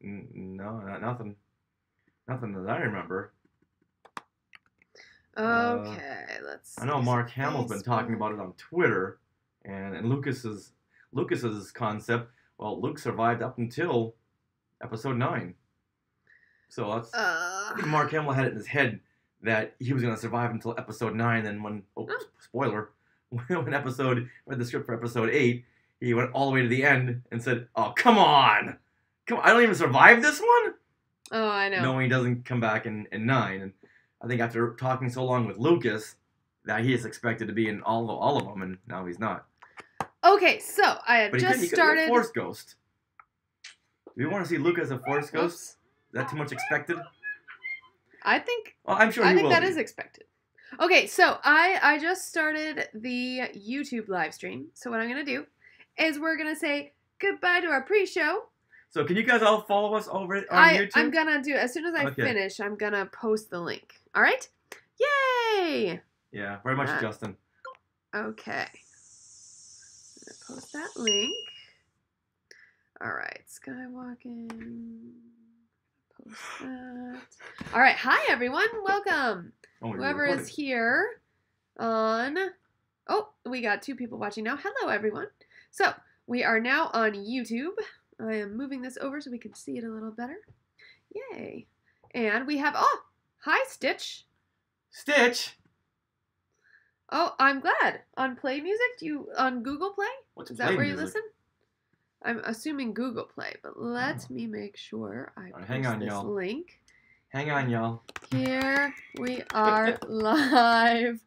No, nothing. Nothing that I remember. Okay, let's. I know Mark Hamill's been talking about it on Twitter, and Lucas's concept. Well, Luke survived up until episode 9. So that's. I think Mark Hamill had it in his head that he was going to survive until episode 9. And when spoiler, when read the script for episode 8, he went all the way to the end and said, "Oh, come on, I don't even survive this one." Oh, I know. Knowing he doesn't come back in 9, and I think after talking so long with Lucas, that he is expected to be in all of them, and now he's not. Okay, so I had but just he started. Could be a Force ghost. Do you want to see Luke as a Force ghost? Is that too much expected? I think. Well, I'm sure. I think that is expected. Okay, so I just started the YouTube live stream. So what I'm gonna do is we're gonna say goodbye to our pre-show. So can you guys all follow us over on YouTube? I'm gonna do as soon as I finish. I'm gonna post the link. All right? Yay! Yeah, very much, Justin. Okay. I'm gonna post that link. All right, skywalking. Post that. All right, hi everyone, welcome. Whoever is here on. Oh, we got 2 people watching now. Hello everyone. So we are now on YouTube. I am moving this over so we can see it a little better. Yay. And we have, oh, hi, Stitch. Stitch? Oh, I'm glad. On Play Music? On Google Play? What's Is that where you listen? I'm assuming Google Play, but let me make sure I post this link. Hang on, y'all. Here we are live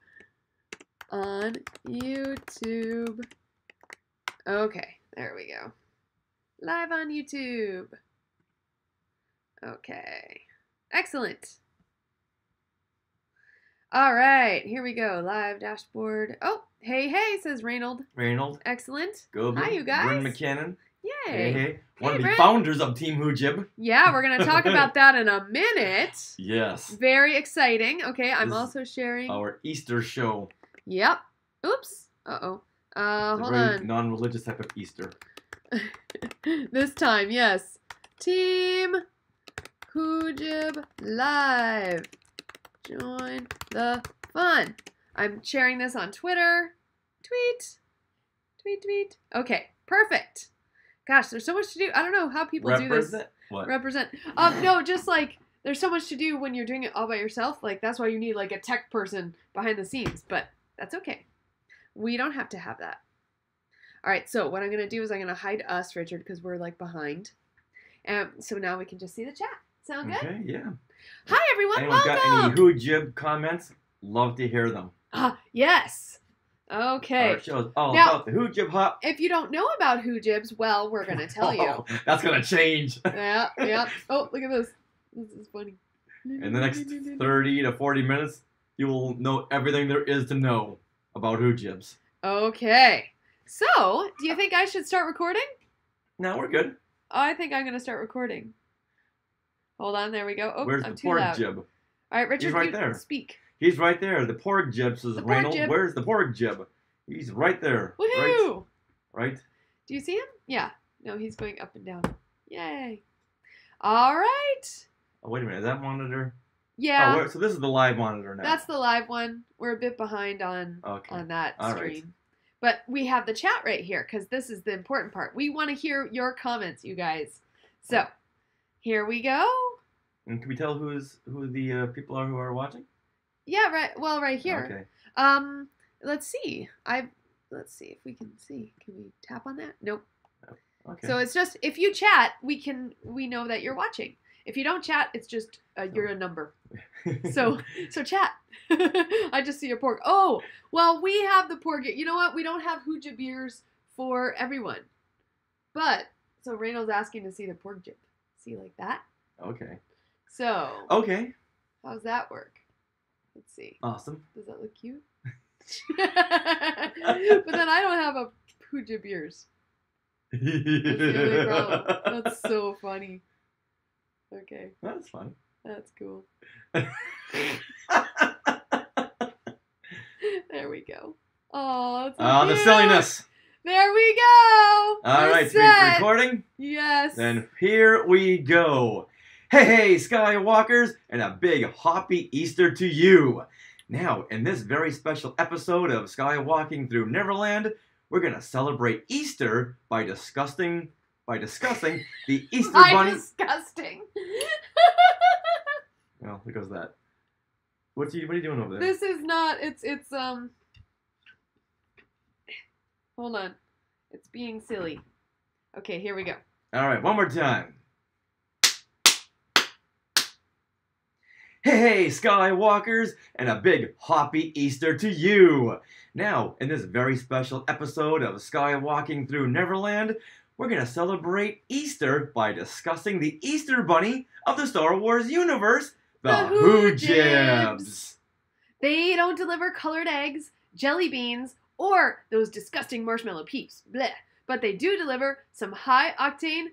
on YouTube. Okay, there we go. Live on YouTube. Okay. Excellent. All right, here we go. Live dashboard. Oh, hey, says Reynold. Excellent. Go. Hi, you guys. Bryn McKinnon. Yay. Hey. One of the founders of Team Hoojib. Yeah, we're going to talk about that in a minute. Yes. Very exciting. Okay, I'm also sharing. Our Easter show. Yep. Oops. Uh-oh. Hold on. Non-religious type of Easter. This time, yes. Team Hoojib Live. Join the fun. I'm sharing this on Twitter. Tweet. Okay, perfect. Gosh, there's so much to do. I don't know how people do this. What? Represent. No, just like there's so much to do when you're doing it all by yourself. Like that's why you need like a tech person behind the scenes. But that's okay. We don't have to have that. All right, so what I'm going to do is I'm going to hide us, Richard, because we're, like, behind. So now we can just see the chat. Sound good? Okay, yeah. Hi, everyone. Anyone welcome. got any Hoojib comments? Love to hear them. Yes. Okay. Our show's all about the Hoojib Hop. If you don't know about Hoojibs, well, we're going to tell you. That's going to change. Yeah. Oh, look at this. This is funny. In the next 30 to 40 minutes, you will know everything there is to know about Hoojibs. Okay. So, do you think I should start recording? No, we're good. I think I'm going to start recording. Hold on, there we go. Oh, Where's I'm the too pork loud. jib? All right, Richard, he's right there. Speak. He's right there. The pork jib, says Reynold. Where's the pork jib? He's right there. Woohoo! Right? Do you see him? Yeah. No, he's going up and down. Yay. All right. Oh, wait a minute. Is that monitor? Yeah. Oh, so this is the live monitor now. That's the live one. We're a bit behind on that stream. Right. But we have the chat right here because this is the important part. We want to hear your comments, you guys. So, here we go. And can we tell who the people are who are watching? Yeah, right. Well, right here. Okay. Let's see. Let's see if we can see. Can we tap on that? Nope. Okay. So it's just if you chat, we know that you're watching. If you don't chat, it's just you're a number. So chat. I just see a pork. Oh, well, we have the pork. You know what? We don't have Hoojib beers for everyone. But, so Reynolds asking to see the pork jib. See, like that? Okay. So. Okay. How's that work? Let's see. Awesome. Does that look cute? But then I don't have a Hoojib beers. That's the only problem. That's so funny. Okay. That's fun. That's cool. There we go. Oh, the silliness. There we go. All right, set. recording? Yes. Then here we go. Hey, Skywalkers, and a big happy Easter to you. Now, in this very special episode of Skywalking Through Neverland, we're going to celebrate Easter by discussing the Easter Bunny. Disgusting. Well, there goes that. What are you doing over there? This is not, it's, hold on. It's being silly. Okay, here we go. All right, one more time. Hey, Skywalkers, and a big happy Easter to you. Now, in this very special episode of Skywalking Through Neverland, we're going to celebrate Easter by discussing the Easter Bunny of the Star Wars universe, the Hoojibs. They don't deliver colored eggs, jelly beans, or those disgusting marshmallow peeps. Blech. But they do deliver some high-octane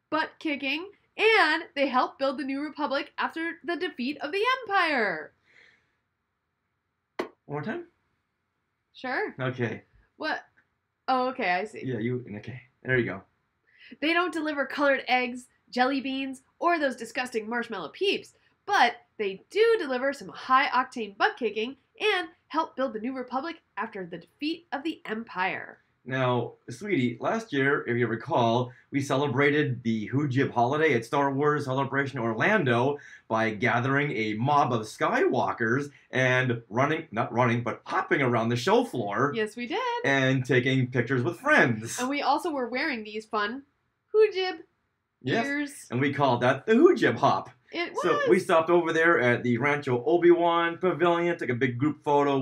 butt-kicking, and they help build the New Republic after the defeat of the Empire. One more time? Sure. Okay. What? Oh, okay, I see. Yeah, okay. There you go. They don't deliver colored eggs, jelly beans, or those disgusting marshmallow peeps, but they do deliver some high-octane butt-kicking and help build the New Republic after the defeat of the Empire. Now, sweetie, last year, if you recall, we celebrated the Hoojib holiday at Star Wars Celebration Orlando by gathering a mob of Skywalkers and hopping around the show floor. Yes, we did. And taking pictures with friends. And we also were wearing these fun Hoojib ears. And we called that the Hoojib Hop. It was. So we stopped over there at the Rancho Obi-Wan Pavilion, took a big group photo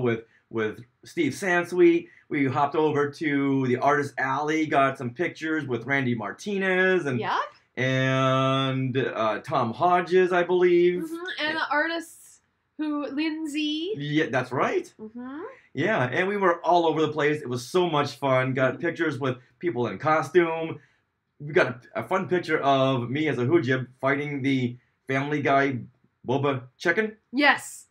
with Steve Sansweet. We hopped over to the Artist Alley, got some pictures with Randy Martinez and Tom Hodges, I believe. Mm-hmm. And the artists Lindsay. Yeah, that's right. Mm-hmm. Yeah, and we were all over the place. It was so much fun. Got pictures with people in costume. We got a fun picture of me as a Hoojib fighting the Family Guy Boba Chicken. Yes.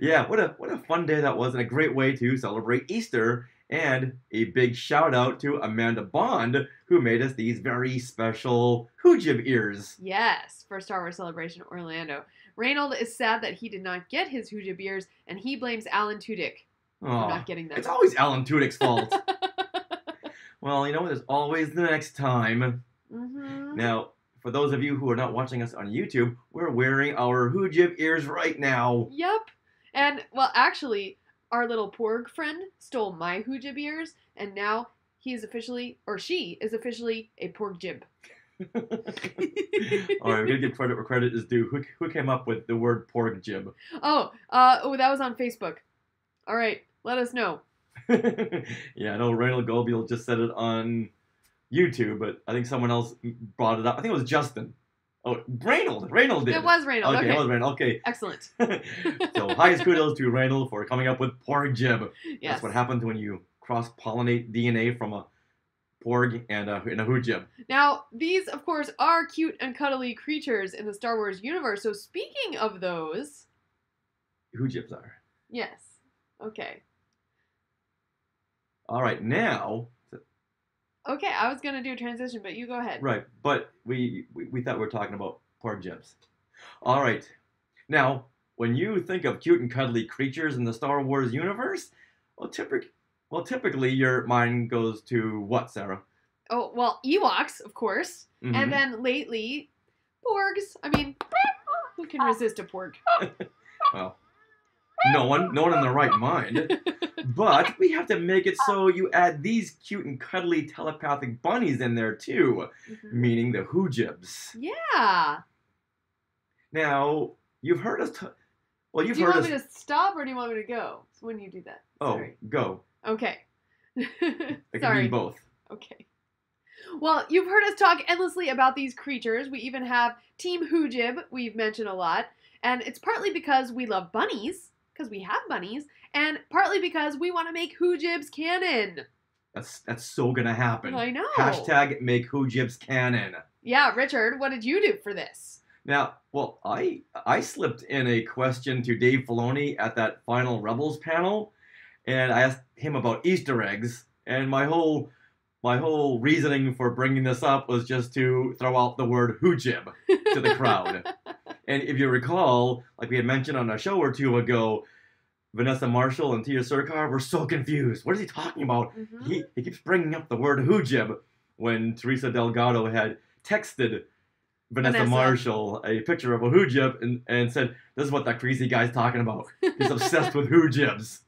Yeah, what a fun day that was, and a great way to celebrate Easter. And a big shout out to Amanda Bond, who made us these very special Hoojib ears. Yes, for Star Wars Celebration Orlando. Reynold is sad that he did not get his Hoojib ears, and he blames Alan Tudyk for not getting them. It's always Alan Tudyk's fault. Well, you know what? There's always the next time. Mm-hmm. Now, for those of you who are not watching us on YouTube, we're wearing our Hoojib ears right now. Yep. And, well, actually, our little Porg friend stole my Hoojib ears, and now she is officially a Porgjib. All right, we're going to give credit where credit is due. Who came up with the word Porgjib? Oh, that was on Facebook. All right, let us know. Yeah, I know Reynold Gobiel just said it on YouTube, but I think someone else brought it up. I think it was Justin. Oh, Reynold did. It was Reynold. Okay. It was Reynold. Okay. Excellent. So, highest kudos to Reynold for coming up with Porgjib. Yes. That's what happens when you cross-pollinate DNA from a Porg and a Hoojib. Now, these, of course, are cute and cuddly creatures in the Star Wars universe. So, speaking of those... Hoojibs are. Yes. Okay. All right, now... Okay, I was going to do a transition, but you go ahead. Right, but we thought we were talking about Porgjibs. All right. Now, when you think of cute and cuddly creatures in the Star Wars universe, typically your mind goes to what, Sarah? Oh, well, Ewoks, of course. Mm-hmm. And then lately, Porgs. I mean, who can resist a Porg? Well, no one in their right mind. But we have to make it so you add these cute and cuddly telepathic bunnies in there too, meaning the Hoojibs. Yeah. Now, you've heard us... Do you want me to stop or do you want me to go? So when you do that. Sorry. Go. Okay. It can be both. Okay. Well, you've heard us talk endlessly about these creatures. We even have Team Hoojib, we've mentioned a lot. And it's partly because we love bunnies, because we have bunnies, and partly because we want to make Hoojibs canon. That's so gonna happen. I know. Hashtag make Hoojibs canon. Yeah, Richard, what did you do for this? Now, well, I slipped in a question to Dave Filoni at that final Rebels panel, and I asked him about Easter eggs, and my whole reasoning for bringing this up was just to throw out the word Hoojib to the crowd. And if you recall, like we had mentioned on a show or two ago, Vanessa Marshall and Tia Surkar were so confused. What is he talking about? Mm-hmm. He keeps bringing up the word Hoojib when Teresa Delgado had texted Vanessa Marshall a picture of a Hoojib and said, this is what that crazy guy's talking about. He's obsessed with Hoojibs.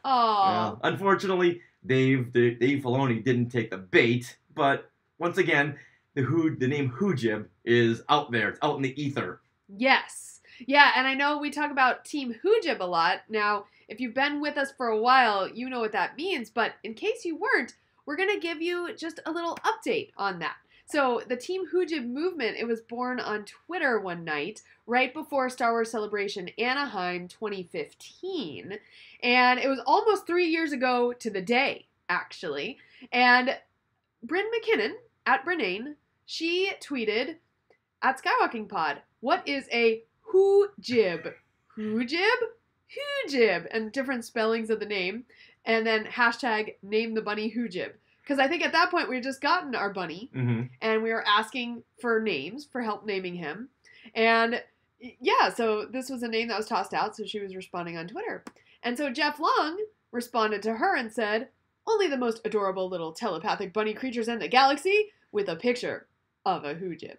Aww. Unfortunately, Dave Filoni didn't take the bait, but once again, the name Hoojib is out there. It's out in the ether. Yes. Yeah, and I know we talk about Team Hoojib a lot. Now, if you've been with us for a while, you know what that means, but in case you weren't, we're going to give you just a little update on that. So the Team Hoojib movement, it was born on Twitter one night, right before Star Wars Celebration Anaheim 2015. And it was almost 3 years ago to the day, actually. And Bryn McKinnon, at Brynane, she tweeted, at Skywalking Pod, what is a Hoojib? Hoojib? Hoojib! And different spellings of the name. And then hashtag name the bunny Hoojib. Because I think at that point we had just gotten our bunny, and we were asking for names, for help naming him. And yeah, so this was a name that was tossed out, so she was responding on Twitter. And so Jeff Long responded to her and said, only the most adorable little telepathic bunny creatures in the galaxy, with a picture of a Hoojib.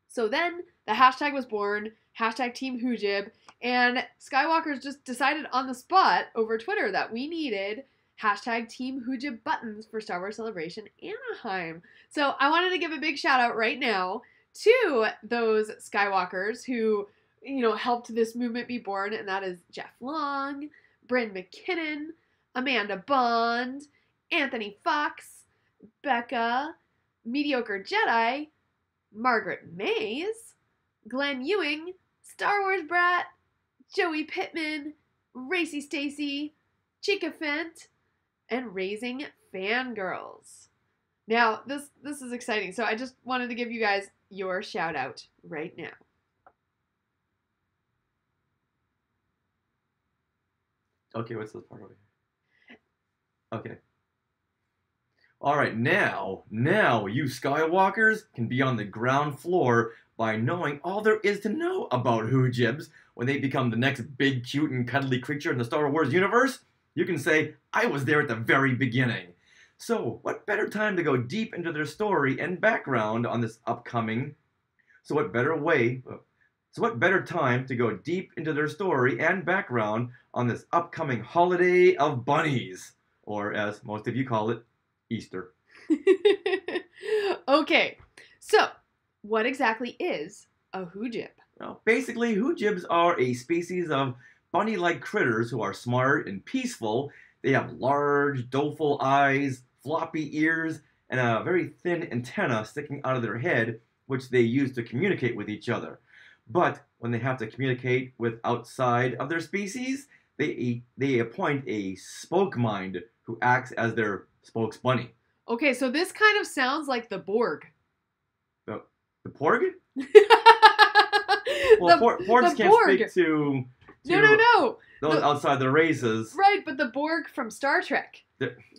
So then the hashtag was born, hashtag Team Hoojib, and Skywalkers just decided on the spot over Twitter that we needed hashtag Team Hoojib buttons for Star Wars Celebration Anaheim. So I wanted to give a big shout out right now to those Skywalkers who, you know, helped this movement be born, and that is Jeff Long, Bryn McKinnon, Amanda Bond, Anthony Fox, Becca, Mediocre Jedi, Margaret Mays, Glenn Ewing, Star Wars Brat, Joey Pittman, Racy Stacy, Chica Fent, and Raising Fangirls. Now, this is exciting, so I just wanted to give you guys your shout out right now. Okay, what's this part over here? Okay. Alright, now you Skywalkers can be on the ground floor by knowing all there is to know about Hoojibs. When they become the next big, cute, and cuddly creature in the Star Wars universe, you can say, I was there at the very beginning. So, what better time to go deep into their story and background on this upcoming... So what better time to go deep into their story and background on this upcoming holiday of bunnies? Or, as most of you call it, Easter. Okay, so what exactly is a Hoojib? Well, basically, Hoojibs are a species of bunny-like critters who are smart and peaceful. They have large, doleful eyes, floppy ears, and a very thin antenna sticking out of their head, which they use to communicate with each other. But when they have to communicate with outside of their species, they appoint a spokemind who acts as their spokesbunny. Okay, so this kind of sounds like the Borg. The Porg? Well, Porgs can't speak to no. Those outside their races. Right, but the Borg from Star Trek.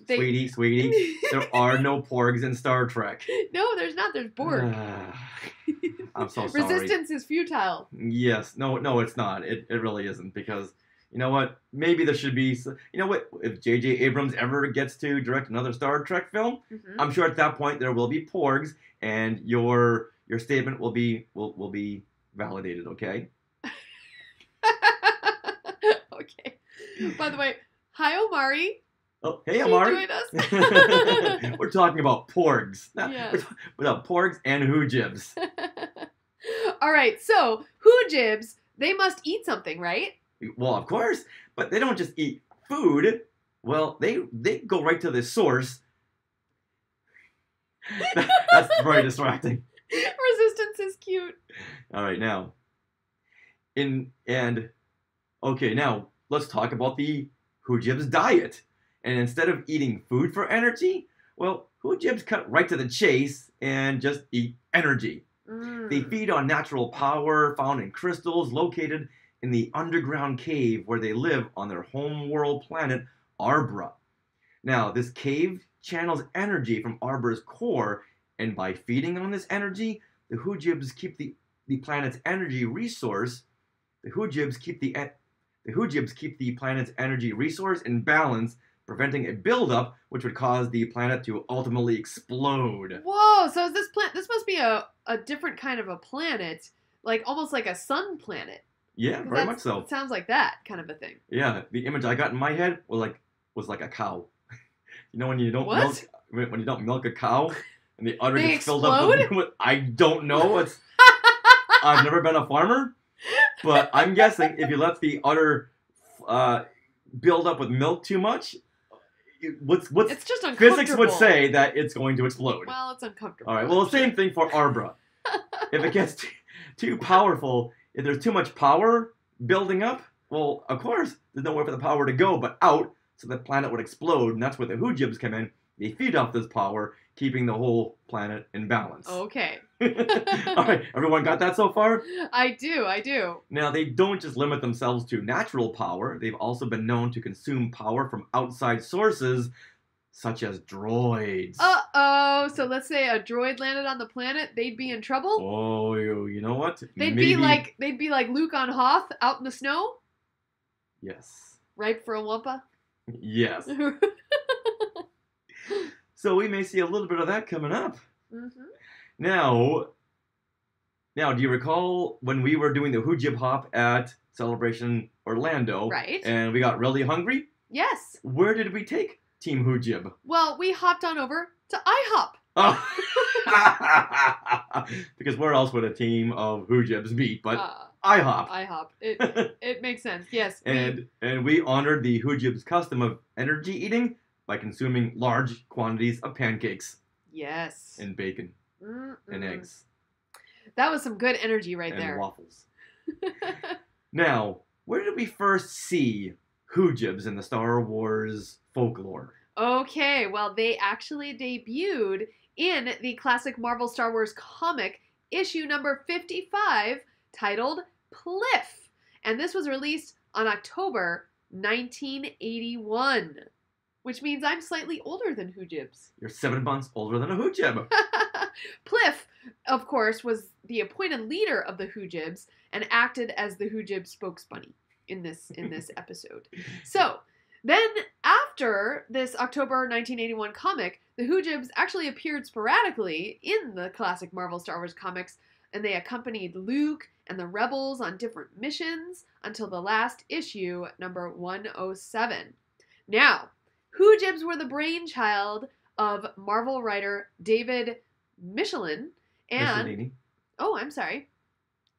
Sweetie, there are no Porgs in Star Trek. No, there's not. There's Borg. I'm so sorry. Resistance is futile. Yes. No, it's not. It really isn't, because, you know what? Maybe there should be... You know what? If J.J. Abrams ever gets to direct another Star Trek film, I'm sure at that point there will be Porgs, and your statement will be validated, okay? Okay. By the way, hi Omari. Oh, hey Omari. We're talking about Porgs. Yes. We're about Porgs and Hoojibs. All right, so Hoojibs, they must eat something, right? Well, of course, but they don't just eat food. Well, they go right to the source. That's very distracting. Resistance is cute. All right, now. Okay, now let's talk about the Hoojibs diet. And instead of eating food for energy, well, Hoojibs cut right to the chase and just eat energy. They feed on natural power found in crystals located in the underground cave where they live on their home world planet, Arbra. Now, this cave channels energy from Arbra's core, and by feeding on this energy, the Hoojibs keep the planet's energy resource. The Hoojibs keep the planet's energy resource in balance, preventing a buildup which would cause the planet to ultimately explode. Whoa! So is this must be a different kind of a planet, like almost like a sun planet. Yeah, very much so. It sounds like that kind of a thing. Yeah, the image I got in my head was like a cow. You know when you don't milk a cow and the udder gets filled up with I don't know. I've never been a farmer, but I'm guessing if you let the udder build up with milk too much, it's just uncomfortable. Physics would say that it's going to explode. Well, it's uncomfortable. All right. Well, the same thing for Arbra. If it gets too powerful, if there's too much power building up, well, of course, there's nowhere for the power to go but out, so the planet would explode, and that's where the Hoojibs come in. They feed off this power, keeping the whole planet in balance. Okay. All right, everyone got that so far? I do. Now, they don't just limit themselves to natural power. They've also been known to consume power from outside sources, such as droids. Uh-oh, so let's say a droid landed on the planet, they'd be in trouble? Oh, you know what? They'd be like Luke on Hoth out in the snow? Yes. Ripe for a Wampa? Yes. So we may see a little bit of that coming up. Mm-hmm. Now, do you recall when we were doing the Hoojib hop at Celebration Orlando? Right. And we got really hungry? Yes. Where did we take Team Hoojib? Well, we hopped on over to IHOP. Oh. Because where else would a team of Hoojibs meet but IHOP? IHOP. It makes sense, yes. And we honored the Hoojibs' custom of energy eating by consuming large quantities of pancakes. Yes. And bacon. And eggs. That was some good energy right there. And waffles. Now, where did we first see Hoojibs in the Star Wars folklore? Okay, well, they actually debuted in the classic Marvel Star Wars comic, issue number 55, titled Pliff. And this was released on October 1981. Which means I'm slightly older than Hoojibs. You're 7 months older than a Hoojib. Pliff, of course, was the appointed leader of the Hoojibs and acted as the Hoojib spokesbunny in this episode. So, then after this October 1981 comic, the Hoojibs actually appeared sporadically in the classic Marvel Star Wars comics, and they accompanied Luke and the Rebels on different missions until the last issue, number 107. Now, Hoojibs were the brainchild of Marvel writer David Michelin and... Michelini. Oh, I'm sorry.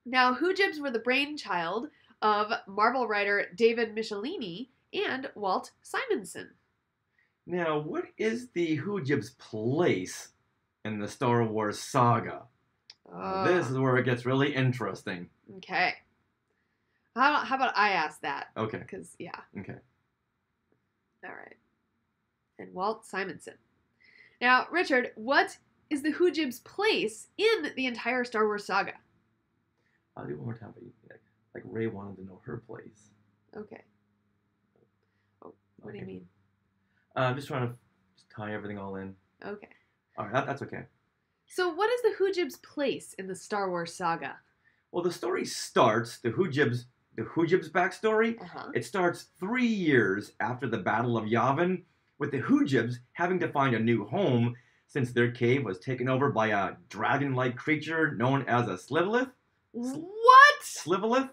Now, Hoojibs were the brainchild of Marvel writer David Michelini and Walt Simonson. Now, what is the Hoojibs' place in the Star Wars saga? This is where it gets really interesting. Okay. How about I ask that? Okay. Because, yeah. Okay. All right. And Walt Simonson. Now, Richard, what is the Hoojibs' place in the entire Star Wars saga? I'll do it one more time. Like Rey wanted to know her place. Okay. Oh, what do you mean? I'm just trying to tie everything all in. Okay. All right, that's okay. So what is the Hoojibs' place in the Star Wars saga? Well, the story starts, the Hoojibs' backstory, it starts 3 years after the Battle of Yavin, with the Hoojibs having to find a new home since their cave was taken over by a dragon-like creature known as a Slivolith. What? Slivolith?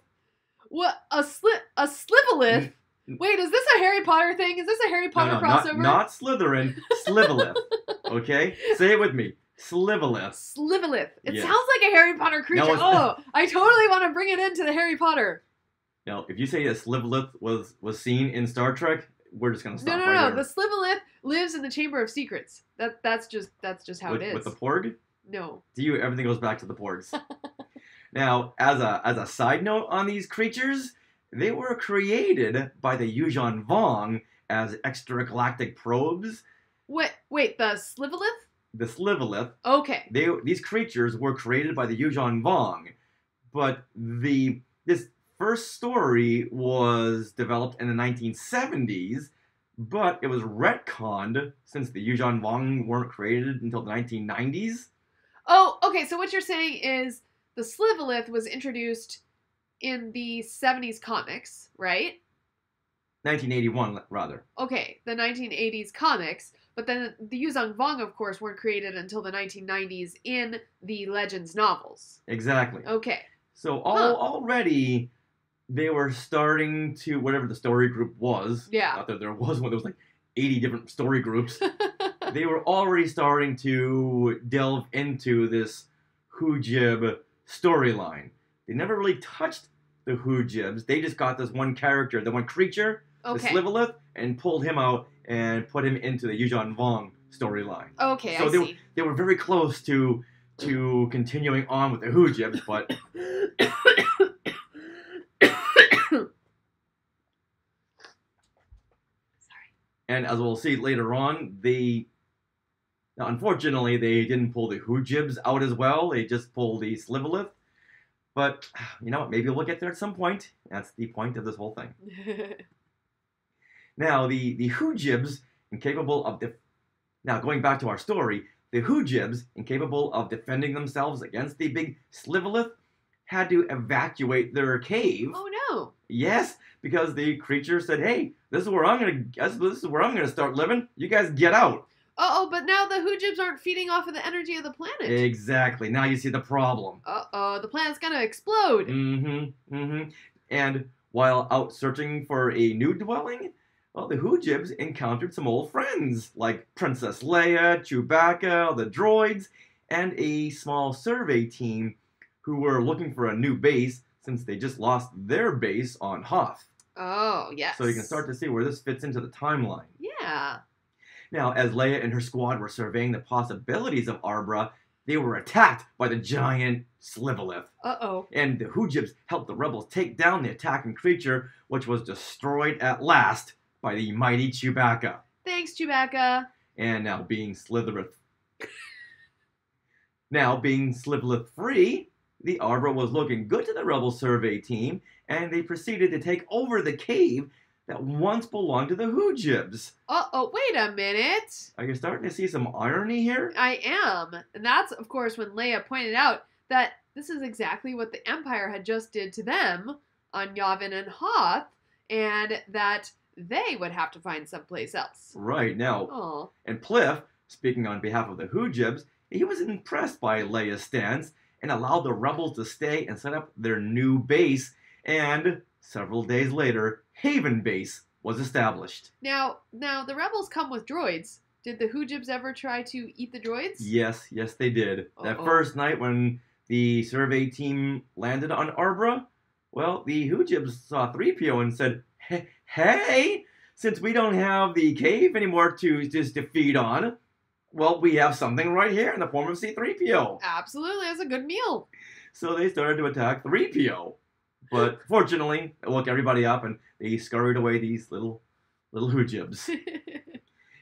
What? A Slivolith? Wait, is this a Harry Potter thing? Is this a Harry Potter crossover? Not Slytherin, Slivolith. Okay? Say it with me. Slivolith. Slivolith. It sounds like a Harry Potter creature. No, I totally want to bring it into the Harry Potter. Now, if you say a Slivolith was seen in Star Trek, we're just gonna stop. No. The Slivolith lives in the Chamber of Secrets. That's just how it is. With the Porg? No. Everything goes back to the Porgs. Now, as a side note on these creatures, they were created by the Yuuzhan Vong as extragalactic probes. Wait, the Slivolith? The Slivolith. Okay. These creatures were created by the Yuuzhan Vong, but this first story was developed in the 1970s, but it was retconned since the Yuuzhan Vong weren't created until the 1990s. Oh, okay, so what you're saying is the Slivolith was introduced in the 70s comics, right? 1981, rather. Okay, the 1980s comics, but then the Yuuzhan Vong, of course, weren't created until the 1990s in the Legends novels. Exactly. Okay. So already they were starting to, whatever the story group was. Yeah. Not that there was one, there was like 80 different story groups. They were already starting to delve into this Hoojib storyline. They never really touched the Hoojibs. They just got this one character, the one creature, the Slivolith, and pulled him out and put him into the Yuuzhan Vong storyline. Okay, so I see. They were very close to continuing on with the Hoojibs, but... And as we'll see later on, unfortunately, they didn't pull the Hoojibs out as well. They just pulled the Slivolith. But, you know what, maybe we'll get there at some point. That's the point of this whole thing. Now, the Hoojibs, incapable of... Now, going back to our story, the Hoojibs, incapable of defending themselves against the big Slivolith, had to evacuate their cave. Oh, no. Yes, because the creature said, hey, this is where I'm gonna start living. You guys get out. Uh-oh, but now the Hoojibs aren't feeding off of the energy of the planet. Exactly. Now you see the problem. Uh-oh, the planet's gonna explode. And while out searching for a new dwelling, well, the Hoojibs encountered some old friends, like Princess Leia, Chewbacca, the droids, and a small survey team who were looking for a new base since they just lost their base on Hoth. Oh, yes. So you can start to see where this fits into the timeline. Yeah. Now, as Leia and her squad were surveying the possibilities of Arbra, they were attacked by the giant Slivolith. Uh-oh. And the Hoojibs helped the rebels take down the attacking creature, which was destroyed at last by the mighty Chewbacca. Thanks, Chewbacca. And now being Slivolith free, the Arbra was looking good to the rebel survey team, and they proceeded to take over the cave that once belonged to the Hoojibs. Uh-oh, wait a minute. Are you starting to see some irony here? I am. And that's, of course, when Leia pointed out that this is exactly what the Empire had just did to them on Yavin and Hoth, and that they would have to find someplace else. Right, now. Aww. And Pliff, speaking on behalf of the Hoojibs, he was impressed by Leia's stance and allowed the rebels to stay and set up their new base, and several days later, Haven Base was established. Now the rebels come with droids. Did the Hoojibs ever try to eat the droids? Yes, they did. That first night when the survey team landed on Arbra, well, the Hoojibs saw 3PO and said, hey, since we don't have the cave anymore to feed on, well, we have something right here in the form of C-3PO. Absolutely, that's a good meal. So they started to attack 3PO. But fortunately, it woke everybody up and they scurried away these little Hoojibs.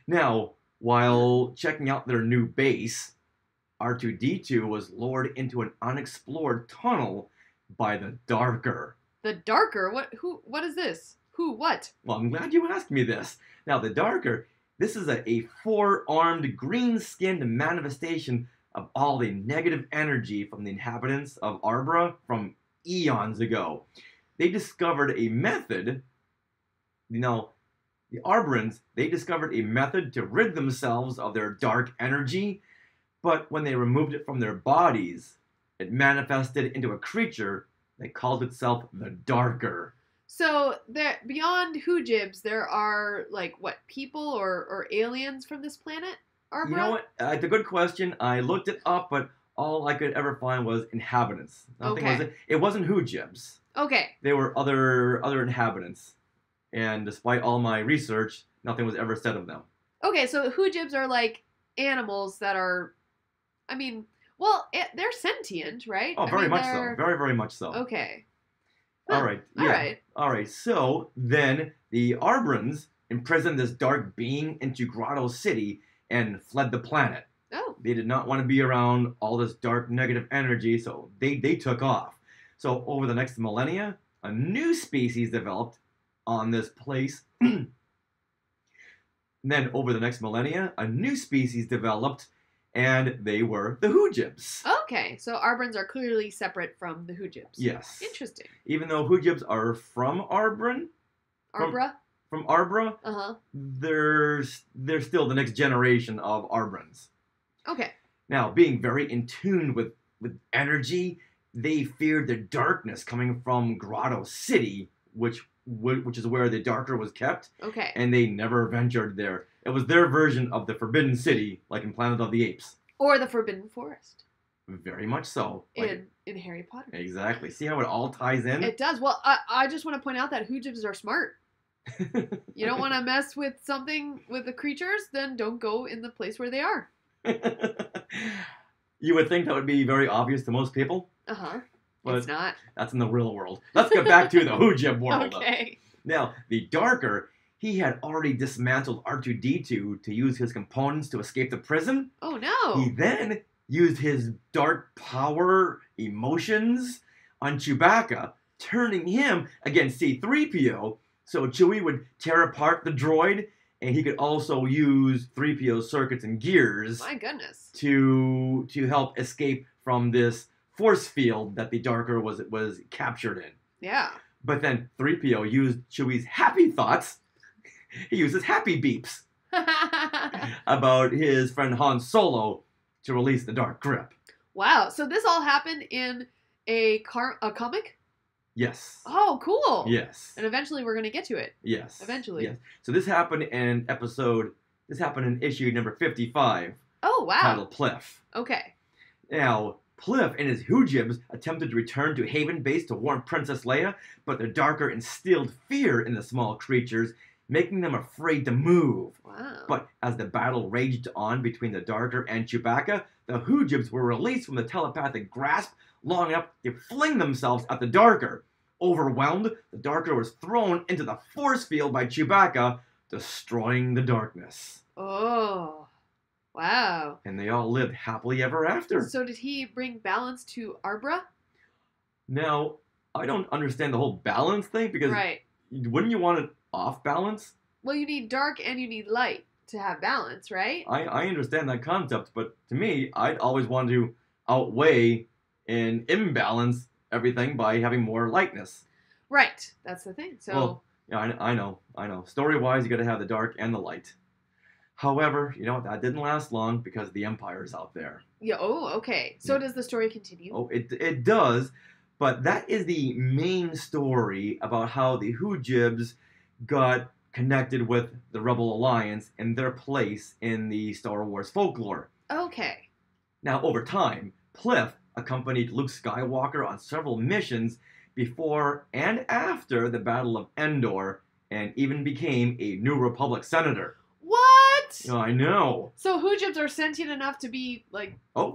Now, while checking out their new base, R2-D2 was lured into an unexplored tunnel by the Darker. The Darker? What is this? Who? What? Well, I'm glad you asked me this. Now, the Darker, this is a four-armed, green-skinned manifestation of all the negative energy from the inhabitants of Arbra from eons ago. They discovered a method, the Arbrans, they discovered a method to rid themselves of their dark energy, but when they removed it from their bodies, it manifested into a creature that called itself the Darker. So, beyond Hoojibs, there are, people or aliens from this planet, Arbra? You know what? It's a good question. I looked it up, but all I could ever find was inhabitants. It wasn't Hoojibs. Okay. They were other inhabitants. And despite all my research, nothing was ever said of them. Okay, so Hoojibs are like animals that are, they're sentient, right? Oh, very much so. Very, very much so. Okay. All right. Yeah. All right. So then the Arbrans imprisoned this dark being into Grotto City and fled the planet. Oh. They did not want to be around all this dark negative energy, so they took off. So over the next millennia, a new species developed on this place. Then, over the next millennia, a new species developed, and they were the Hoojibs. Okay, so Arbrans are clearly separate from the Hoojibs. Yes. Interesting. Even though Hoojibs are from Arbran, Arbra? from Arbra, they're still the next generation of Arbrans. Okay. Now, being very in tune with energy, they feared the darkness coming from Grotto City, which is where the Darker was kept. Okay. And they never ventured there. It was their version of the Forbidden City, like in Planet of the Apes. Or the Forbidden Forest. Very much so. In Harry Potter. Exactly. See how it all ties in? It does. Well, I just want to point out that Hoojibs are smart. You don't want to mess with something with the creatures, then don't go in the place where they are. You would think that would be very obvious to most people. But it's not. That's in the real world. Let's get back to the Hoojib world. Okay. Now, the Darker, he had already dismantled R2-D2 to use his components to escape the prison. Oh, no. He then used his dark power emotions on Chewbacca, turning him against C-3PO, so Chewie would tear apart the droid, and he could also use 3PO's circuits and gears. My goodness. To help escape from this force field that the Darker was captured in. Yeah. But then 3PO used Chewie's happy thoughts. He uses happy beeps about his friend Han Solo to release the Dark Grip. Wow. So this all happened in a comic? Yes. Oh, cool. Yes. And eventually we're going to get to it. Yes. Eventually. Yes. So this happened in issue number 55. Oh, wow. Titled Pliff. Okay. Now, Pliff and his Hoojibs attempted to return to Haven Base to warn Princess Leia, but the Darker instilled fear in the small creatures, making them afraid to move. Wow. But as the battle raged on between the Darker and Chewbacca, the Hoojibs were released from the telepathic grasp long enough to fling themselves at the Darker. Overwhelmed, the Darker was thrown into the force field by Chewbacca, destroying the darkness. Oh. Wow. And they all lived happily ever after. So did he bring balance to Arbra? Now, I don't understand the whole balance thing, because wouldn't you want it off balance? Well, you need dark and you need light to have balance, right? I understand that concept, but to me, I'd always want to outweigh and imbalance everything by having more lightness. Right. That's the thing. So. Well, yeah, I know. Story-wise, you got to have the dark and the light. However, that didn't last long because the Empire's out there. Yeah. Oh, okay. So does the story continue? Oh, it does, but that is the main story about how the Hoojibs got connected with the Rebel Alliance and their place in the Star Wars folklore. Okay. Now, over time, Pliff accompanied Luke Skywalker on several missions before and after the Battle of Endor, and even became a New Republic senator. What? I know. So Hoojibs are sentient enough to be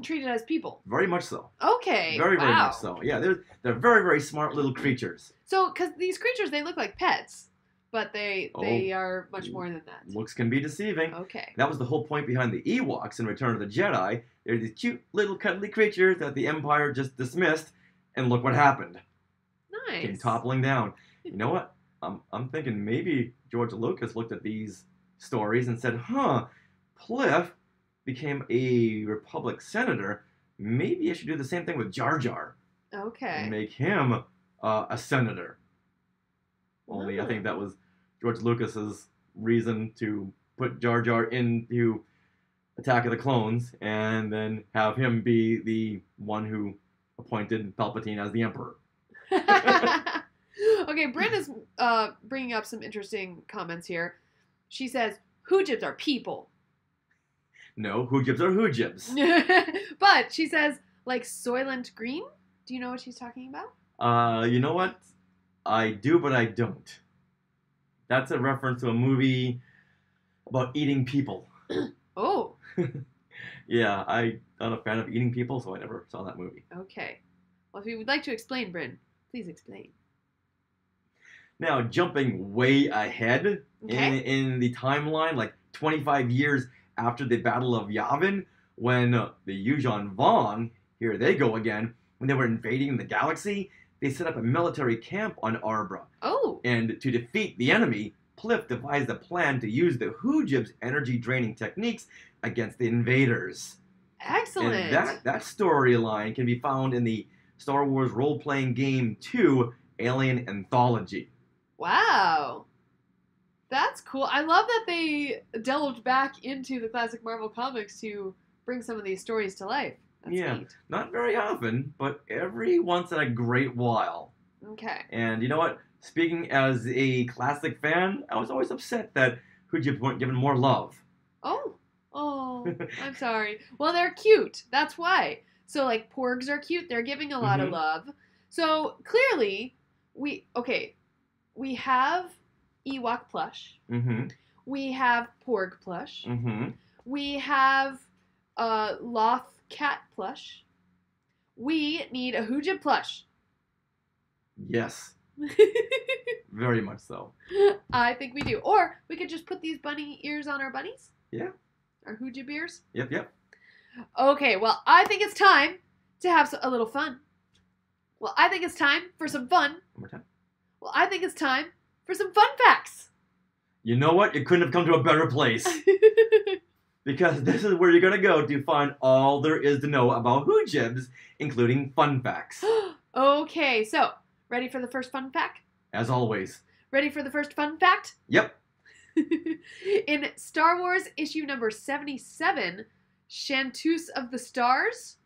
treated as people. Very much so. Okay. Very much so. Yeah, they're very, very smart little creatures. So, because these creatures, they look like pets, but they are much more than that. Looks can be deceiving. Okay. That was the whole point behind the Ewoks in Return of the Jedi. They're these cute little cuddly creatures that the Empire just dismissed, and look what happened. Nice. Came toppling down. You know what? I'm thinking maybe George Lucas looked at these stories and said, Pliff became a Republic senator. Maybe I should do the same thing with Jar Jar. Okay. And make him a senator. Only I think that was George Lucas's reason to put Jar Jar into Attack of the Clones and then have him be the one who appointed Palpatine as the Emperor. Okay, Bryn is bringing up some interesting comments here. She says, Hoojibs are people. No, Hoojibs are Hoojibs. But she says, like Soylent Green? Do you know what she's talking about? You know what? I do, but I don't. That's a reference to a movie about eating people. Oh. Yeah, I'm not a fan of eating people, so I never saw that movie. Okay. Well, if you would like to explain, Bryn, please explain. Now, jumping way ahead in the timeline, like 25 years after the Battle of Yavin, when the Yuuzhan Vong, here they go again, when they were invading the galaxy, they set up a military camp on Arbra. Oh. And to defeat the enemy, Pliff devised a plan to use the Hoojib's energy-draining techniques against the invaders. Excellent. And that storyline can be found in the Star Wars role-playing game 2, Alien Anthology. Wow. That's cool. I love that they delved back into the classic Marvel comics to bring some of these stories to life. That's neat. Not very often, but every once in a great while. Okay. And you know what? Speaking as a classic fan, I was always upset that Hoojib weren't given more love. Oh, I'm sorry. Well, they're cute. That's why. So, like, porgs are cute. They're giving a lot of love. So, clearly, we have Ewok plush. We have porg plush. We have Loth cat plush. We need a Hoojib plush. Yes. Very much so. I think we do. Or we could just put these bunny ears on our bunnies. Yeah. Our Hoojib ears. Yep. Okay, well, I think it's time to have a little fun. Well, I think it's time for some fun. One more time. Well, I think it's time for some fun facts. You know what? You couldn't have come to a better place. Because this is where you're going to go to find all there is to know about Hoojibs, including fun facts. Okay, so, ready for the first fun fact? As always. Ready for the first fun fact? Yep. In Star Wars issue number 77, Chanteuse of the Stars,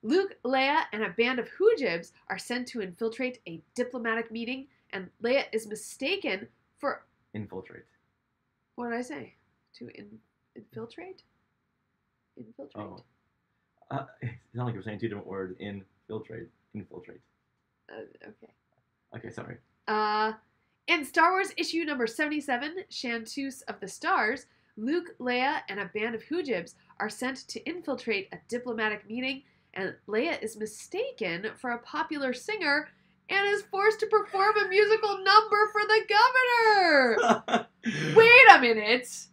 Luke, Leia, and a band of Hoojibs are sent to infiltrate a diplomatic meeting, and Leia is mistaken for... Infiltrate. What did I say? To infiltrate? Infiltrate? Oh. It's not like you're saying two different words. Infiltrate. Okay. Okay, sorry. In Star Wars issue number 77, Chanteuse of the Stars, Luke, Leia, and a band of Hoojibs are sent to infiltrate a diplomatic meeting, and Leia is mistaken for a popular singer and is forced to perform a musical number for the governor! Wait a minute!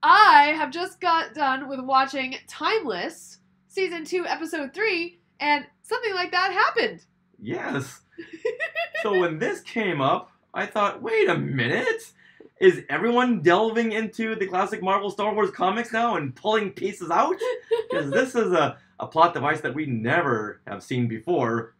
I have just got done with watching Timeless, Season 2, Episode 3, and something like that happened. Yes. So when this came up, I thought, wait a minute. Is everyone delving into the classic Marvel Star Wars comics now and pulling pieces out? Because this is a plot device that we never have seen before.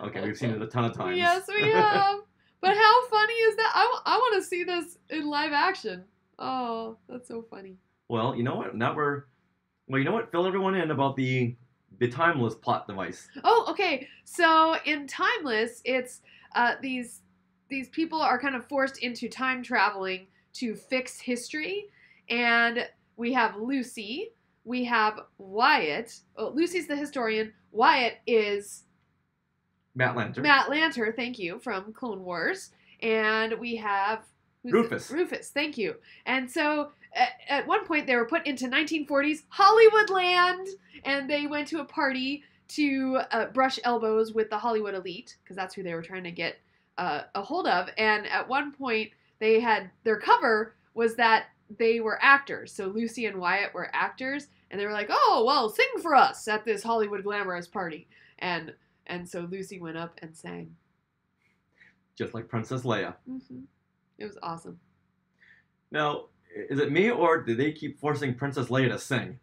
Okay, we've seen it a ton of times. Yes, we have. But how funny is that? I want to see this in live action. Oh, that's so funny. Well, you know what? You know what? Fill everyone in about the Timeless plot device. Oh, okay. So in Timeless, it's these people are kind of forced into time traveling to fix history, and we have Lucy, we have Wyatt. Oh, Lucy's the historian. Wyatt is Matt Lanter. Matt Lanter, thank you, from Clone Wars, and we have Rufus. Rufus, thank you. And so at one point they were put into 1940s Hollywood land, and they went to a party to brush elbows with the Hollywood elite, because that's who they were trying to get a hold of. And at one point they had their cover was that they were actors. So Lucy and Wyatt were actors, and they were like, "Oh, well, sing for us at this Hollywood glamorous party." And so Lucy went up and sang. Just like Princess Leia. Mm-hmm. It was awesome. Now, is it me, or do they keep forcing Princess Leia to sing?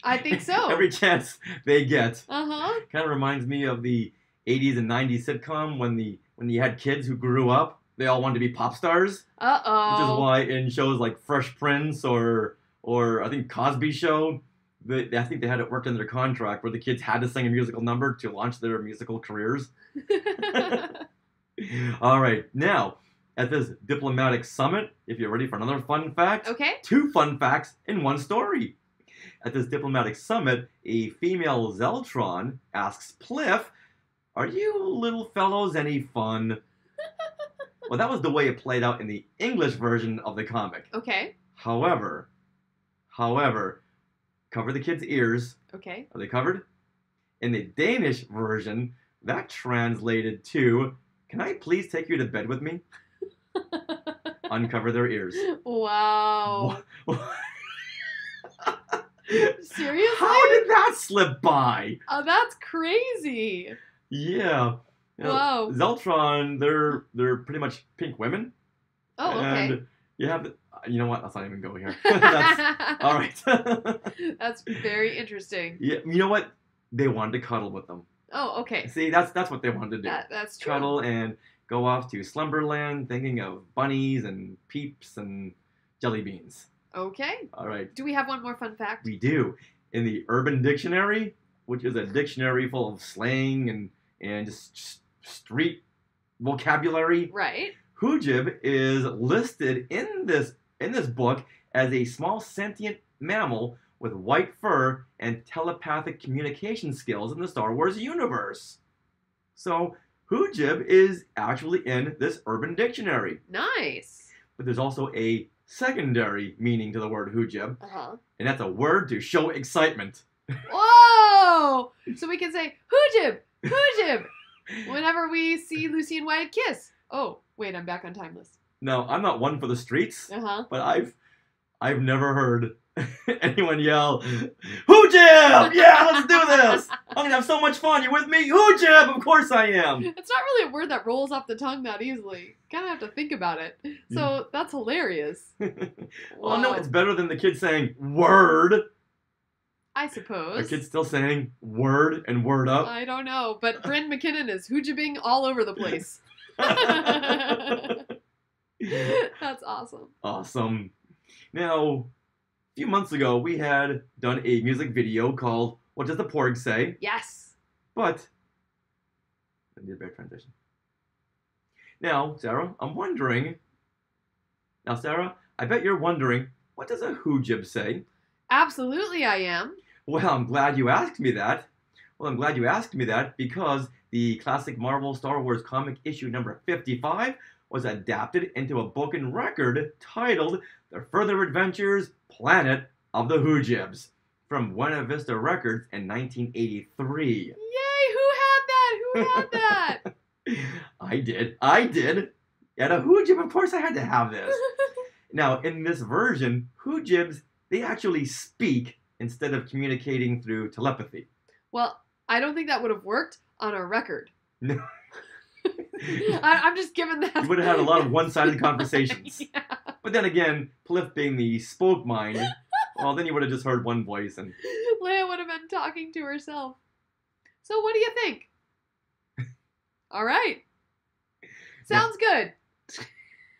I think so. Every chance they get. Uh-huh. Kind of reminds me of the 80s and 90s sitcom when you had kids who grew up, they all wanted to be pop stars. Uh-oh. Which is why in shows like Fresh Prince or I think Cosby Show, I think they had it worked in their contract where the kids had to sing a musical number to launch their musical careers. All right, now, at this diplomatic summit, if you're ready for another fun fact, Okay. 2 fun facts in one story. At this diplomatic summit, a female Zeltron asks Pliff, "Are you little fellows any fun?" Well, that was the way it played out in the English version of the comic. Okay. However, cover the kids' ears. Okay. Are they covered? In the Danish version, that translated to, "Can I please take you to bed with me?" Uncover their ears. Wow. Seriously? How did that slip by? Oh, that's crazy. Yeah. Whoa. Zeltron, they're pretty much pink women. Oh, okay. And you have, you know what? Let's not even go here. That's, all right. That's very interesting. Yeah, you know what? They wanted to cuddle with them. Oh, okay. See, that's what they wanted to do. That's true. Cuddle and go off to Slumberland, thinking of bunnies and peeps and jelly beans. Okay. All right. Do we have one more fun fact? We do. In the Urban Dictionary, which is a dictionary full of slang and just street vocabulary, Right. Hoojib is listed in this book as a small sentient mammal with white fur and telepathic communication skills in the Star Wars universe. So Hoojib is actually in this Urban Dictionary. Nice. But there's also a secondary meaning to the word Hoojib, and that's a word to show excitement. Whoa! So we can say Hoojib, Hoojib, whenever we see Lucy and Wyatt kiss. Oh, wait, I'm back on Timeless. No, I'm not one for the streets, Uh-huh. but I've never heard anyone yell, Hoojib! Yeah, let's do this! I'm gonna have so much fun. You with me? Hoojib! Of course I am! It's not really a word that rolls off the tongue that easily. Kind of have to think about it. So that's hilarious. Well, no, it's better than the kid saying word. I suppose. The kid's still saying word and word up. I don't know, but Bryn McKinnon is hoojibing all over the place. That's awesome. Awesome. Now, a few months ago, we had done a music video called What Does the Porg Say? Yes. But, I need a better transition. Now, Sarah, I'm wondering. Now, Sarah, I bet you're wondering, what does a Hoojib say? Absolutely, I am. Well, I'm glad you asked me that. Well, I'm glad you asked me that because the classic Marvel Star Wars comic issue number 55 was adapted into a book and record titled The Further Adventures Planet of the Hoojibs from Buena Vista Records in 1983. Yay! Who had that? Who had that? I did. And a Hoojib, of course I had to have this. Now, in this version, Hoojibs, they actually speak instead of communicating through telepathy. Well, I don't think that would have worked on a record. No. I'm just giving that. You would have had a lot of one-sided conversations. Yeah. But then again, Pliff being the spoke mind, well, then you would have just heard one voice. And Leia would have been talking to herself. So what do you think? All right. Sounds good.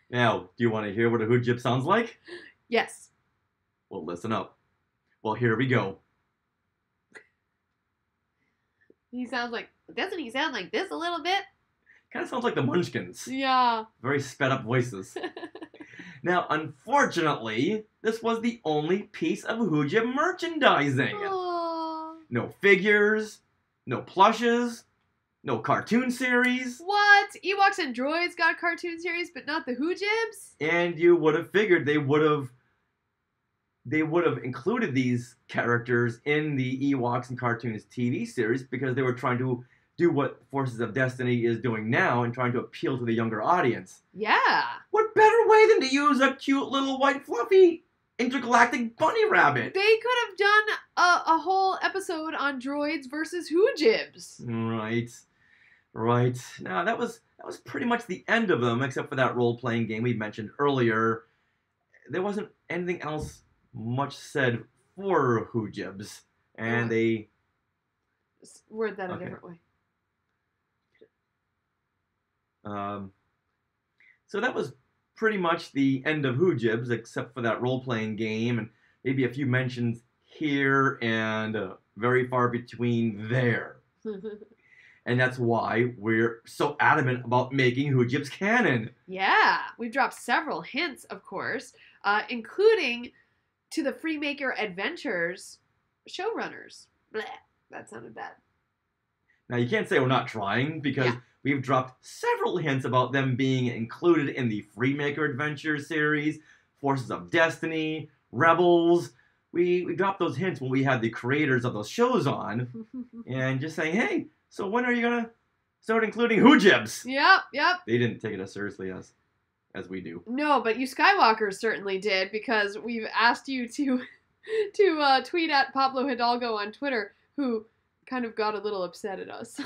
Now, do you want to hear what a Hoojib sounds like? Yes. Well, listen up. Well, here we go. He sounds like, doesn't he sound like this a little bit? Kind of sounds like the Munchkins. Yeah. Very sped up voices. Now, unfortunately, this was the only piece of Hoojib merchandising. Aww. No figures, no plushes, no cartoon series. What? Ewoks and droids got a cartoon series, but not the Hoojibs? And you would have figured they would have included these characters in the Ewoks and Cartoons TV series because they were trying to do what Forces of Destiny is doing now and trying to appeal to the younger audience. Yeah. What better way than to use a cute little white fluffy intergalactic bunny rabbit? They could have done a whole episode on droids versus Hoojibs. Right. Now, that was pretty much the end of them, except for that role-playing game we mentioned earlier. There wasn't anything else much said for Hoojibs, and they... Word that a different way. So that was pretty much the end of Hoojibs, except for that role-playing game, and maybe a few mentions here and very far between there. And that's why we're so adamant about making Hoojibs canon. Yeah, we've dropped several hints, of course, including to the Freemaker Adventures showrunners. Blech, that sounded bad. Now, you can't say we're not trying, because we've dropped several hints about them being included in the Freemaker Adventures series, Forces of Destiny, Rebels. We dropped those hints when we had the creators of those shows on, and just saying, hey, so when are you going to start including Hoojibs? Yep. They didn't take it as seriously as we do. No, but you Skywalkers certainly did, because we've asked you to to tweet at Pablo Hidalgo on Twitter, who kind of got a little upset at us.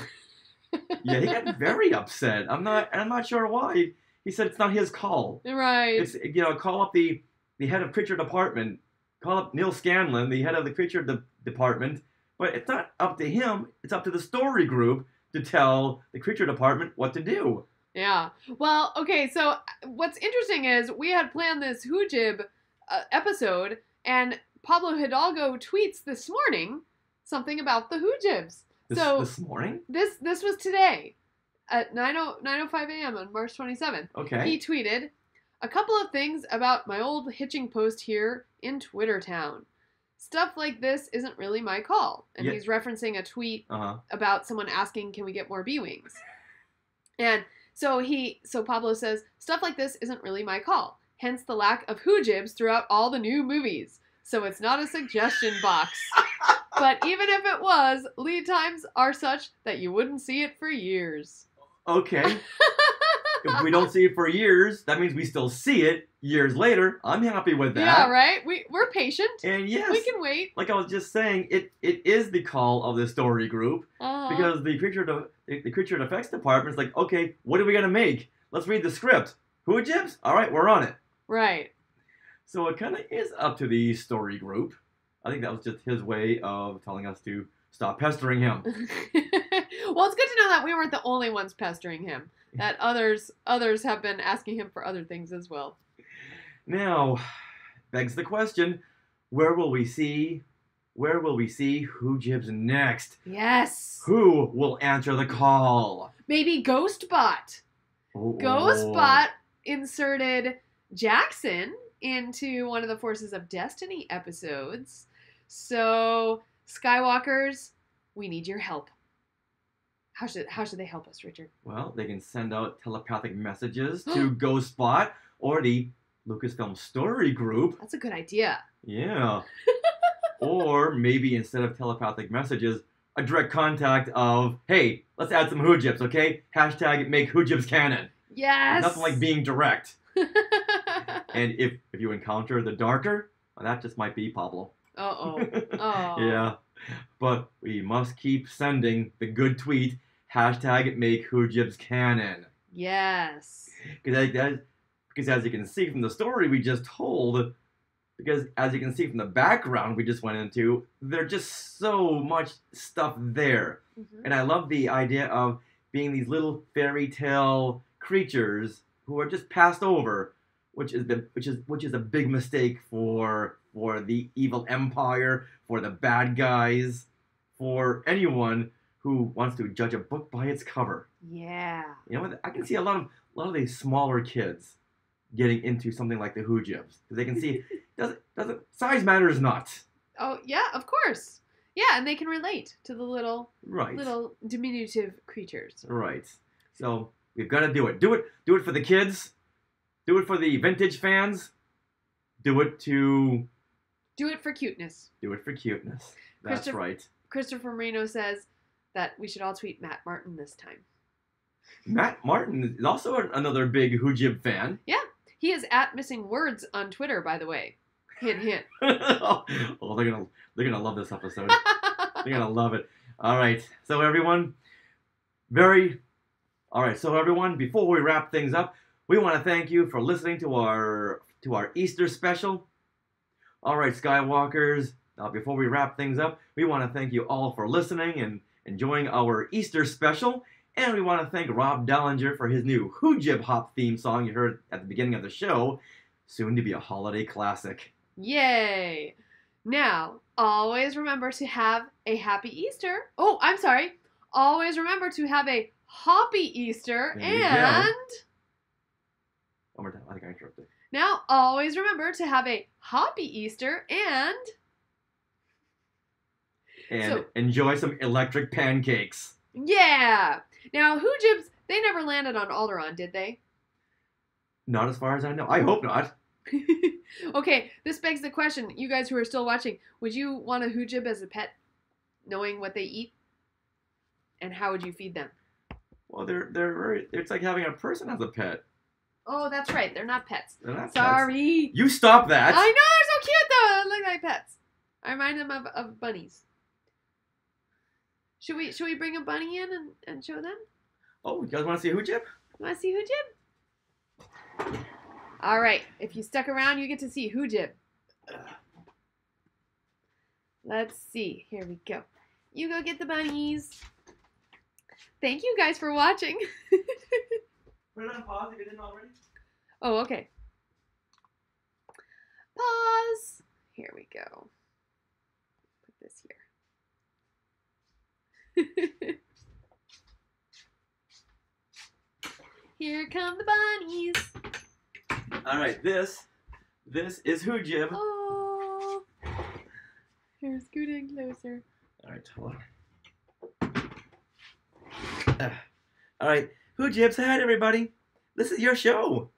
Yeah, he got very upset. I'm not sure why. He said it's not his call. Right. It's call up the head of creature department. Call up Neil Scanlon, the head of the creature department. But it's not up to him. It's up to the story group to tell the creature department what to do. Yeah. Well, okay, so what's interesting is we had planned this Hoojib episode, and Pablo Hidalgo tweets this morning something about the Hoojibs. This morning? This was today at 9:05 a.m. on March 27th. Okay. He tweeted, "A couple of things about my old hitching post here in Twitter Town. Stuff like this isn't really my call." And he's referencing a tweet about someone asking, "Can we get more B-Wings?" And so Pablo says, "Stuff like this isn't really my call. Hence the lack of Hoojibs throughout all the new movies. So it's not a suggestion box. But even if it was, lead times are such that you wouldn't see it for years." Okay. If we don't see it for years, that means we still see it years later. I'm happy with that. Yeah, right? We're patient. And yes, we can wait. Like I was just saying, it is the call of the story group because the creature effects department's like, okay, what are we gonna make? Let's read the script. Hoojibs? All right, we're on it. Right. So it kind of is up to the story group. I think that was just his way of telling us to stop pestering him. Well, it's good to know that we weren't the only ones pestering him. That others have been asking him for other things as well. Now, begs the question, where will we see Hoojibs next? Yes. Who will answer the call? Maybe Ghostbot. Oh. Ghostbot inserted Jackson into one of the Forces of Destiny episodes. So, Skywalkers, we need your help. How should they help us, Richard? Well, they can send out telepathic messages to Ghostbot or the Lucasfilm Story Group. That's a good idea. Yeah. Or maybe instead of telepathic messages, a direct contact of, hey, let's add some Hoojibs, okay? Hashtag make Hoojibs canon. Yes. Nothing like being direct. And if you encounter the darker, well, that just might be Pablo. Uh-oh. Oh. Yeah. But we must keep sending the good tweet, hashtag make Hoojibs canon. Yes. Because as you can see from the story we just told, because as you can see from the background we just went into, there's just so much stuff there. Mm-hmm. And I love the idea of being these little fairy tale creatures who are just passed over, which is a big mistake for the evil empire, for the bad guys, for anyone who wants to judge a book by its cover. Yeah. You know, I can see a lot of these smaller kids getting into something like the Hoojibs because they can see doesn't size matters not. Oh yeah, of course. Yeah, and they can relate to the little diminutive creatures. Right. So we've got to do it. Do it for the kids. Do it for the vintage fans. Do it for cuteness. Do it for cuteness. That's right. Christopher Marino says that we should all tweet Matt Martin this time. Matt Martin is also another big Hoojib fan. Yeah. He is at Missing Words on Twitter, by the way. Hint, hint. Oh, they're gonna love this episode. They're gonna love it. All right. So everyone, before we wrap things up, we want to thank you for listening to our Easter special. All right, Skywalkers. Before we wrap things up, we want to thank you all for listening and enjoying our Easter special. And we want to thank Rob Dellinger for his new Hoojib Hop theme song you heard at the beginning of the show, soon to be a holiday classic. Yay! Now, always remember to have a happy Easter. Oh, I'm sorry. Always remember to have a hoppy Easter and... One more time. I think I interrupted. Now, always remember to have a hoppy Easter and enjoy some electric pancakes. Yeah! Now, Hoojibs, they never landed on Alderaan, did they? Not as far as I know. I hope not. Okay, this begs the question, you guys who are still watching, would you want a Hoojib as a pet, knowing what they eat? And how would you feed them? Well, it's like having a person as a pet. Oh, that's right. They're not pets. They're not Sorry. pets. You stop that. I know, they're so cute though. They look like pets. I remind them of bunnies. Should we bring a bunny in and show them? Oh, you guys want to see Hoojib? Want to see Hoojib? All right. If you stuck around, you get to see Hoojib. Let's see. Here we go. You go get the bunnies. Thank you guys for watching. Put it on pause if you didn't already. Oh, okay. Pause. Here we go. Put this here. Here come the bunnies. All right, this is Hoojib. Oh. Here, scoot in closer. All right, hold on. All right, Hoojib, say hi to everybody. This is your show.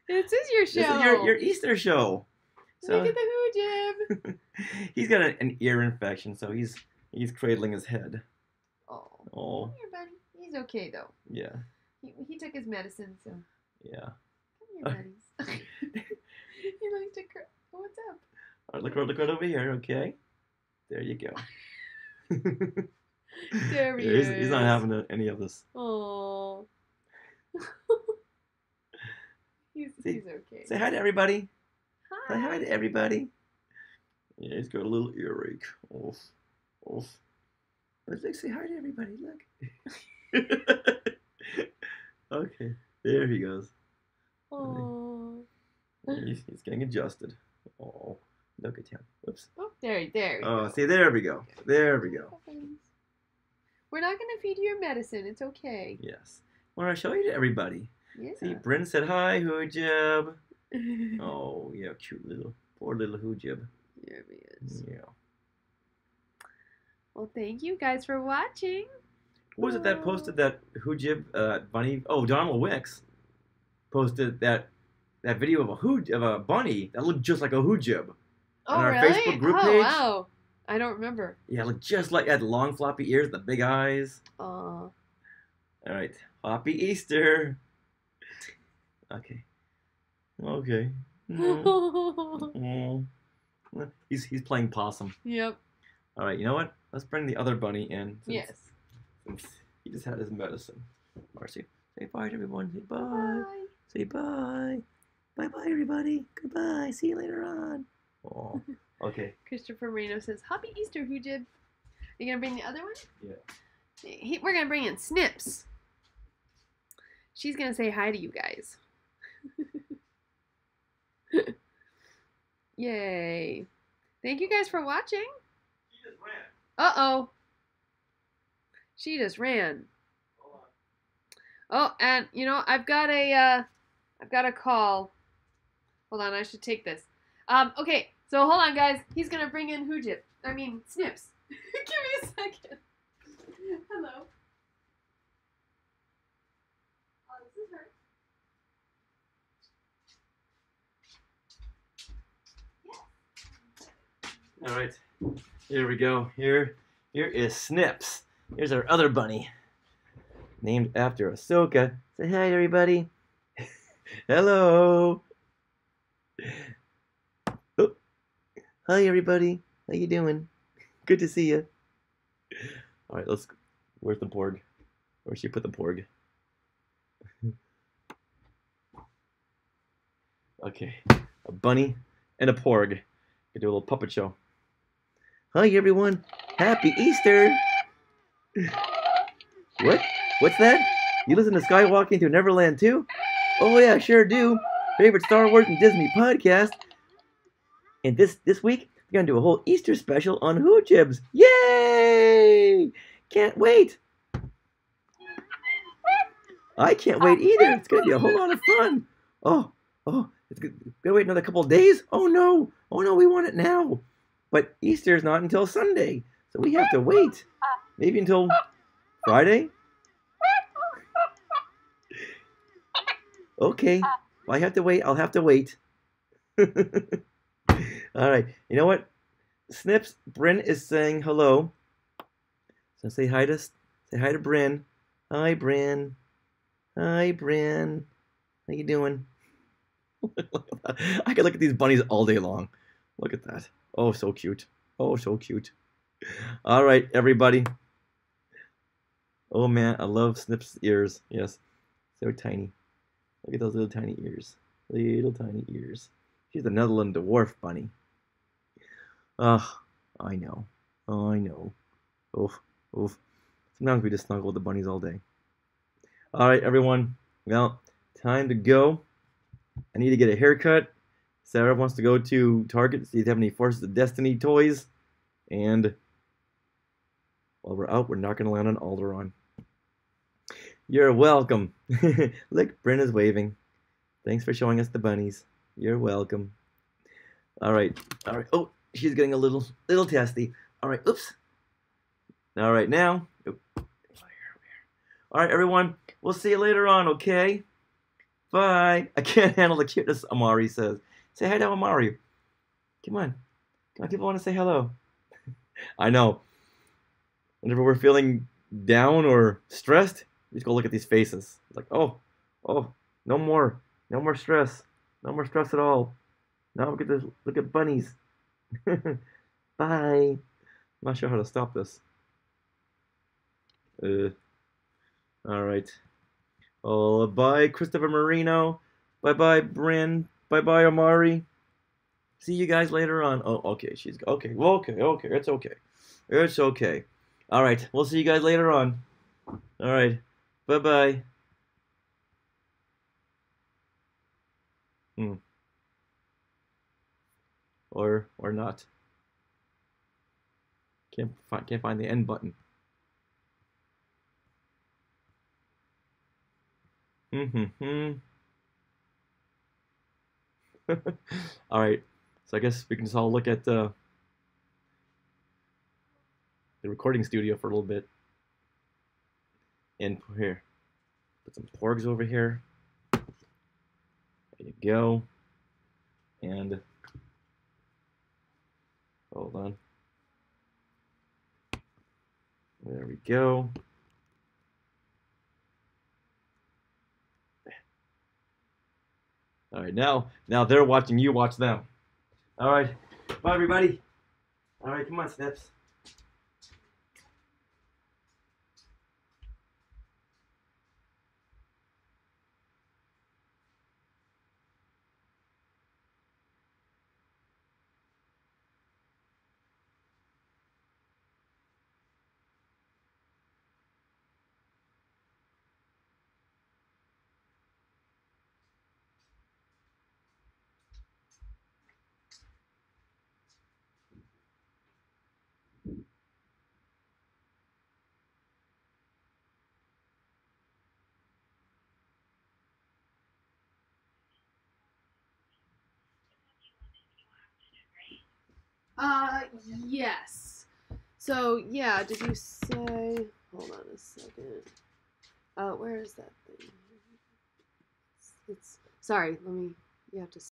This is your show. This is your Easter show. So, look at the Hoojib. He's got an ear infection, so he's cradling his head. Oh. Oh. Come here, buddy. He's okay though. Yeah. He took his medicine, so. Yeah. Come here, buddies. He likes to cry. What's up? All right, look right over here, okay? There you go. There he is. He's not having any of this. Oh. he's okay. Say hi to everybody. Hi. Say hi to everybody. Yeah, he's got a little earache. Oof. Oof. But like, say hi to everybody. Look. Okay. There he goes. Oh. He's getting adjusted. Oh. Look at him. Whoops. Oh, there we go. See, there we go. There we go. We're not going to feed you your medicine. It's okay. Yes. I want to show you to everybody. Yeah. See, Bryn said hi, Hoojib. Oh, yeah, poor little Hoojib. There he is. Yeah. Well, thank you guys for watching. Who was it that posted that Hoojib bunny? Oh, Donald Wicks posted that video of a bunny that looked just like a Hoojib Oh, on our really? Facebook group Oh, page. wow. I don't remember. Yeah, looked just like, had long floppy ears, the big eyes. Aw. All right, Happy Easter. Okay. Okay. Mm. He's playing possum. Yep. All right, you know what? Let's bring the other bunny in. Yes. Since he just had his medicine. Marcy, say bye to everyone. Say bye. Bye. Say bye. Bye-bye, everybody. Goodbye. See you later on. Oh, okay. Christopher Marino says, Happy Easter, Hoojib. Are you going to bring the other one? Yeah. We're going to bring in Snips. She's going to say hi to you guys. Yay. Thank you guys for watching. She just ran. Uh-oh. She just ran. Hold on. Oh, and, you know, I've got a call. Hold on, I should take this. Okay, so hold on, guys. He's going to bring in Hoojib. I mean, Snips. Give me a second. Hello. Oh, this is her. All right. Here we go. Here is Snips. Here's our other bunny. Named after Ahsoka. Say hi, everybody. Hello. Oh. Hi, everybody. How you doing? Good to see you. All right, let's. Where's the porg? Where should you put the porg? Okay, a bunny and a porg. Gonna do a little puppet show. Hi, everyone. Happy Easter. What? What's that? You listen to Skywalking Through Neverland too? Oh yeah, sure do. Favorite Star Wars and Disney podcast. And this week, we're gonna do a whole Easter special on Hoojibs. Yay! Can't wait. I can't wait either. It's gonna be a whole lot of fun. Oh, it's gonna wait another couple of days. Oh no, we want it now. But Easter's not until Sunday, so we have to wait. Maybe until Friday. Okay, well, I have to wait. I'll have to wait. All right. You know what? Snips, Bryn is saying hello. So say hi to Bryn. Hi, Bryn. Hi, Bryn. How you doing? I could look at these bunnies all day long. Look at that. Oh, so cute. Oh, so cute. All right, everybody. Oh man, I love Snip's ears. Yes, so tiny. Look at those little tiny ears. Little tiny ears. She's a Netherland dwarf bunny. Ugh, I know. Oh, I know. Oof, oof. Sometimes we just snuggle with the bunnies all day. All right, everyone. Well, time to go. I need to get a haircut. Sarah wants to go to Target, see if they have any Forces of Destiny toys. And while we're out, we're not going to land on Alderaan. You're welcome. Look, Bryn is waving. Thanks for showing us the bunnies. You're welcome. All right. All right. Oh, she's getting a little testy. All right. Oops. All right, now. Oh. All right, everyone. We'll see you later on, okay? Bye. I can't handle the cuteness, Amari says. Say hi to Amari. Come on. Come on, people want to say hello. I know. Whenever we're feeling down or stressed, we just go look at these faces. Like, oh, no more stress. No more stress at all. Now we get to look at bunnies. Bye. I'm not sure how to stop this. All right. Oh, bye, Christopher Marino. Bye, Bryn. Bye, Amari. See you guys later on. Oh, okay. She's okay. Well, okay. It's okay. It's okay. All right. We'll see you guys later on. All right. Bye. Or not. Can't find the end button. All right. So I guess we can just all look at the recording studio for a little bit. And here, put some porgs over here. There you go. And hold on. There we go. All right, now they're watching you watch them. All right, bye everybody. All right, come on, Snips. Yes. So, yeah, did you say... Hold on a second. Where is that thing? It's... Sorry, you have to